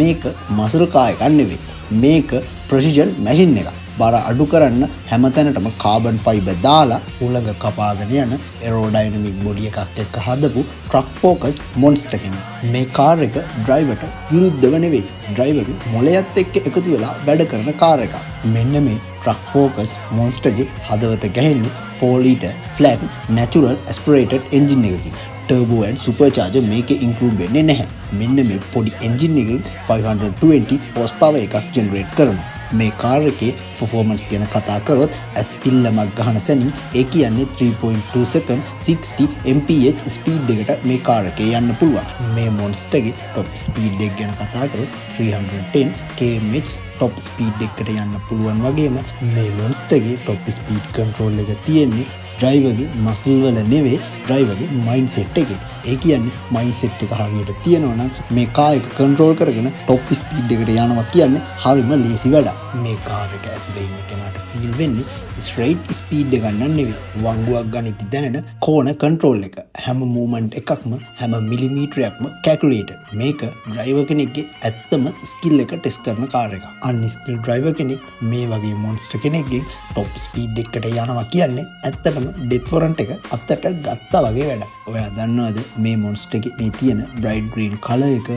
මේක muscle car එකක් නෙවෙයි. මේක ප්‍රසිෂන් මැෂින් එකක්. බර අඩු කරන්න හැමතැනටම කාබන් ෆයිබර් දාලා උලඟ කපාගෙන යන එරෝඩයිනමික් බොඩි එකක් එක්ක හදපු ට්‍රක් ෆෝකස්ඩ් මොන්ස්ටර් කෙනෙක්. මේ කාර් එක ඩ්‍රයිවර්ට විරුද්ධව නෙවෙයි. ඩ්‍රයිවර්ගේ මොළයත් එක්ක එකතු වෙලා වැඩ කරන කාර් එකක්. මෙන්න මේ ට්‍රක් ෆෝකස්ඩ් මොන්ස්ටර්ගේ හදවත ගැහෙන්නේ 4 ලීටර් ෆ්ලැට් නැචරල් ඇස්පිරේටඩ් එන්ජින් එකකින්. ටර්බෝ ඇන්ඩ් සුපර්චාර්ජර් මේකේ ඉන්ක්ලූඩ් වෙන්නේ නැහැ. මෙන්න මේ පොඩි එන්ජින් එකකින් 520 හෝස් පවර් එකක් ජෙනරේට් කරනවා. මේ කාර් එකේ performance ගැන කතා කරොත් ඇස් පිල්ලමක් ගහන සැනින් ඒ කියන්නේ 3.2 second 60 mph ස්පීඩ් එකට මේ කාර් එකේ යන්න පුළුවන්. මේ මොන්ස්ටර්ගේ top ස්පීඩ් එක ගැන කතා කරොත් 310 km top ස්පීඩ් එකකට යන්න පුළුවන් වගේම මේ මොන්ස්ටර්ගේ top ස්පීඩ් කන්ට්‍රෝල් එක තියෙන්නේ ඩ්‍රයිවර්ගේ මසල් වල නෙවෙයි ඩ්‍රයිවර්ගේ මයින්ඩ් සෙට් එකේ. ඒ කියන්නේ මයින්ඩ් සෙට් එක හරියට තියෙනවා නම් මේ කාර් එක කන්ට්‍රෝල් කරගෙන টොප් ස්පීඩ් එකට යනවා කියන්නේ හරිම ලේසි වැඩක්. මේ කාර් එක ඇතුලේ ඉන්න කෙනාට ෆීල් වෙන්නේ ස්ට්‍රේට් ස්පීඩ් එක ගන්න නෙවෙයි. වංගුවක් ගනිද්දි දැනෙන කෝණ කන්ට්‍රෝල් එක. හැම මූවමන්ට් එකක්ම හැම මිලිමීටරයක්ම කැල්කියුලේටඩ්. මේක ඩ්‍රයිවර් කෙනෙක්ගේ ඇත්තම ස්කිල් එක ටෙස්ට් කරන කාර් එකක්. අන්ස්කිල් ඩ්‍රයිවර් කෙනෙක් මේ වගේ මොන්ස්ටර් කෙනෙක්ගෙන් টොප් ස්පීඩ් එකකට යනවා කියන්නේ ඇත්තටම ඩෙත් වොරන්ට් එක අත්තට ගත්තා වගේ වැඩක්. ඔයා දන්නවද මේ මොන්ස්ටර් එකේ මේ තියෙන බ්‍රයිට් ග්‍රීන් කලර් එක,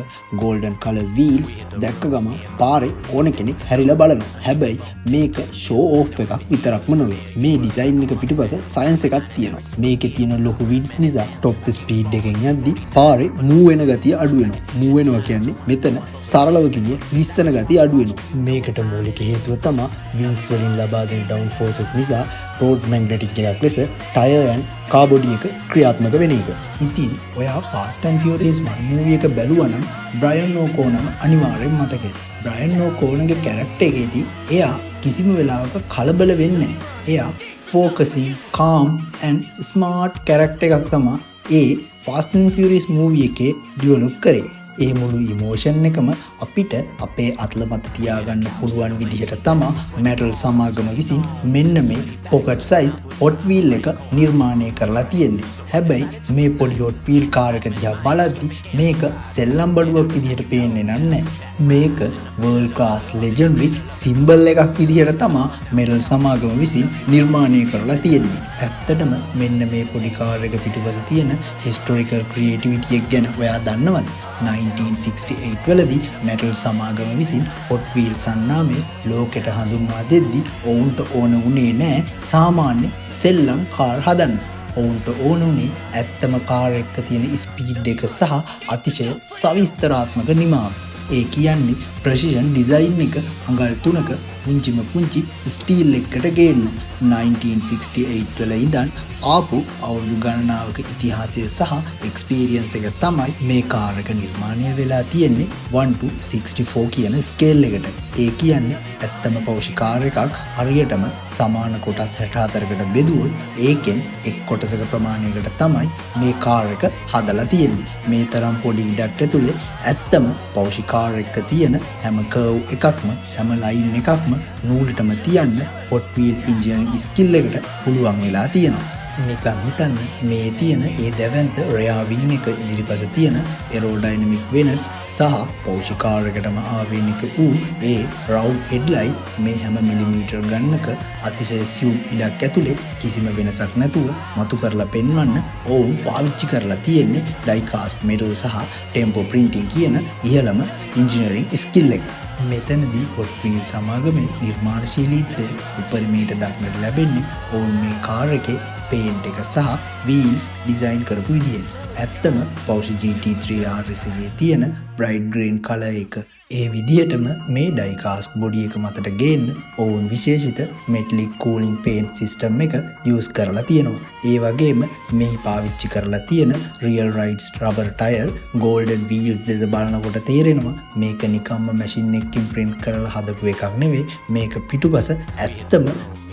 ගෝල්ඩන් කලර් වීල්ස් දැක්ක ගමන් පාරේ ඕන කෙනෙක් හැරිලා බලනවා. හැබැයි මේක ෂෝ ඕෆ් එකක් විතරක්ම නෙවෙයි. මේ ඩිසයින් එක පිටිපස්ස සයන්ස් එකක් තියෙනවා. මේකේ තියෙන ලොකු වීල්ස් නිසා টොප් ස්පීඩ් එකෙන් යද්දි පාරේ මූව් වෙන ගතිය අඩු වෙනවා. මූව් වෙනවා කියන්නේ මෙතන සරලව කිව්වොත් ලිස්සන ගතිය අඩු වෙනවා. මේකට මූලික හේතුව තමයි වින්ස් වලින් ලබා දෙන ඩවුන් ෆෝසස් නිසා රෝඩ් මැග්නටික් එකක් ලෙස ටයර් ඇන්ඩ් කාර් බොඩි එක ක්‍රියාත්මක වෙන එක. ඉතින් ඔයා ෆාස්ට් ඇන්ඩ් ෆියුරියස් 1 මූවි එක බැලුවා නම් බ්‍රයන් ඕකෝනම අනිවාර්යෙන් මතක ඇති. බ්‍රයන් ඕකෝනගේ කැරක්ටර් එකේදී එයා කිසිම වෙලාවක කලබල වෙන්නේ නැහැ. එයා ෆෝකසින්, කාම් ඇන්ඩ් ස්මාර්ට් කැරක්ටර් එකක් තමයි ඒ ෆාස්ට් ඇන්ඩ් ෆියුරියස් මූවි එකේ ඩෙවලොප් කරේ. ඒ මුළු ඉමෝෂන් එකම අපිට අපේ අත්ල මත තියාගන්න පුළුවන් විදිහට තමයි මෙටල් සමාගම විසින් මෙන්න මේ පොකට් සයිස් හොට් වීල් එක නිර්මාණය කරලා තියෙන්නේ. හැබැයි මේ පොඩි හොට් වීල් කාර් එක දිහා බලද්දි මේක සෙල්ලම් බඩුවක් විදිහට පේන්නේ නැහැ. මේක වර්ල්ඩ් ක්ලාස් ලෙජෙන්ඩරි සිම්බල් එකක් විදිහට තමයි මෙටල් සමාගම විසින් නිර්මාණය කරලා තියෙන්නේ. ඇත්තටම මෙන්න මේ පොඩි කාර් එක පිටුපස තියෙන හිස්ටොරිකල් ක්‍රියේටිවිටි එක ගැන ඔයා දන්නවද? 1968 වලදී මෙටල් සමාගම විසින් හොට් වීල්ස් අන්නාමේ ලෝකෙට හඳුන්වා දෙද්දී ඔවුන්ට ඕන වුණේ නෑ සාමාන්‍ය සෙල්ලම් කාර් හදන්න. ඔවුන්ට ඕන වුණේ ඇත්තම කාර් එක තියෙන ස්පීඩ් එක සහ අතිශය සවිස්තරාත්මක නිමාව. ඒ කියන්නේ ප්‍රසිෂන් ඩිසයින් එක අඟල් 3ක පුංචිම පුංචි ස්ටීල් එකකට ගේන්න. 1968 වල ඉඳන් ආපු අවුරුදු ගණනාවක ඉතිහාසය සහ එක්ස්පීරියන්ස් එක තමයි මේ කාර් එක නිර්මාණය වෙලා තියෙන්නේ 1:64 කියන ස්කේල් එකට. ඒ කියන්නේ ඇත්තම පෞෂි කාර් එකක් හරියටම සමාන කොටස් 64කට බෙදුවොත් ඒකෙන් එක් කොටසක ප්‍රමාණයකට තමයි මේ කාර් එක හදලා තියෙන්නේ. මේ තරම් පොඩි ඉඩක් ඇතුලේ ඇත්තම පෞෂි කාර් එක තියෙන හැම කර්ව් එකක්ම හැම ලයින් එකක්ම නූලටම තියන්න හොට් වීල් ඉන්ජිනියරින් ස්කිල් එකට පුළුවන් වෙලා තියෙනවා. නිකන් හිතන්න මේ තියෙන ඒ දැවැන්ත රෙයා වින් එක ඉදිරිපස තියෙන එරෝඩයිනමික් වෙනට් සහ පෞෂි කාර් එකටම ආවේනික වූ ඒ රවුන්ඩ් හෙඩ්ලයිට් මේ හැම මිලිමීටර් ගන්නක අතිශය සියුම් ඉඩක් ඇතුලේ කිසිම වෙනසක් නැතුව මතු කරලා පෙන්වන්න ඔවුන් පාවිච්චි කරලා තියෙන්නේ ඩයි කාස්ට් මෙටල් සහ ටෙම්පෝ ප්‍රින්ටිං කියන ඉහළම ඉන්ජිනියරින් ස්කිල් එක. මෙතනදී හොට් වීල් සමාගමේ නිර්මාණශීලීත්වය උපරිමයට දක්නට ලැබෙන්නේ ඔවුන් මේ කාර් එකේ පේන්ට් එක සහ වීල්ස් ඩිසයින් කරපු විදියෙන්. ඇත්තම පෞෂි GT3 RS එකේ තියෙන බ්‍රයිට් ග්‍රීන් කලර් එක ඒ විදිහටම මේ ඩයි කාස්ට් බොඩි එක මතට ගේන්න ඔවුන් විශේෂිත මෙටලික් කූලින් පේන්ට් සිස්ටම් එක යූස් කරලා තියෙනවා. ඒ වගේම මේ පාවිච්චි කරලා තියෙන real rides rubber tyre golden wheels දෙස බලනකොට තේරෙනවා මේක නිකම්ම මැෂින් එකකින් print කරලා හදපු එකක් නෙවෙයි. මේක පිටුපස ඇත්තම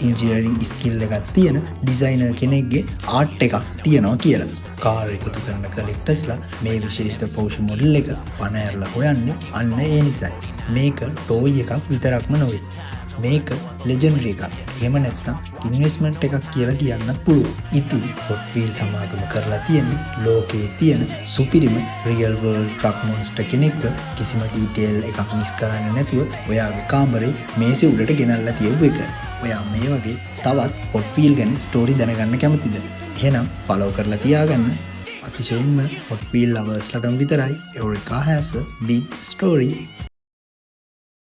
ඉන්ජිනියරින් ස්කිල් එකක් තියෙන ඩිසයිනර් කෙනෙක්ගේ ආර්ට් එකක් තියෙනවා කියලා. කාර් එකතු කරන කලෙක්ටර්ස්ලා මේ විශේෂිත පෞෂි මොඩල් එක පණ ඇරලා හොයන්නේ අන්න ඒ නිසයි. මේක ටෝයි එකක් විතරක්ම නෙවෙයි. මේක ලෙජන්ඩරි එකක්. එහෙම නැත්නම් ඉන්වෙස්ට්මන්ට් එකක් කියලා කියන්නත් පුළුවන්. ඉතින් Hot Wheels සමාගම කරලා තියෙන්නේ ලෝකයේ තියෙන සුපිරිම රියල් වර්ල්ඩ් ට්‍රක් මොන්ස්ටර් කෙනෙක්ව කිසිම ඩීටේල් එකක් මිස් කරන්නේ නැතුව ඔයාගේ කාමරේ මේසේ උඩට ගෙනල්ලා තියපු එක. ඔයා මේ වගේ තවත් Hot Wheel ගැන ස්ටෝරි දැනගන්න කැමතිද? එහෙනම් ෆලෝ කරලා තියාගන්න. අතිශයින්ම Hot Wheel lovers ලටම විතරයි Eureka has a big story.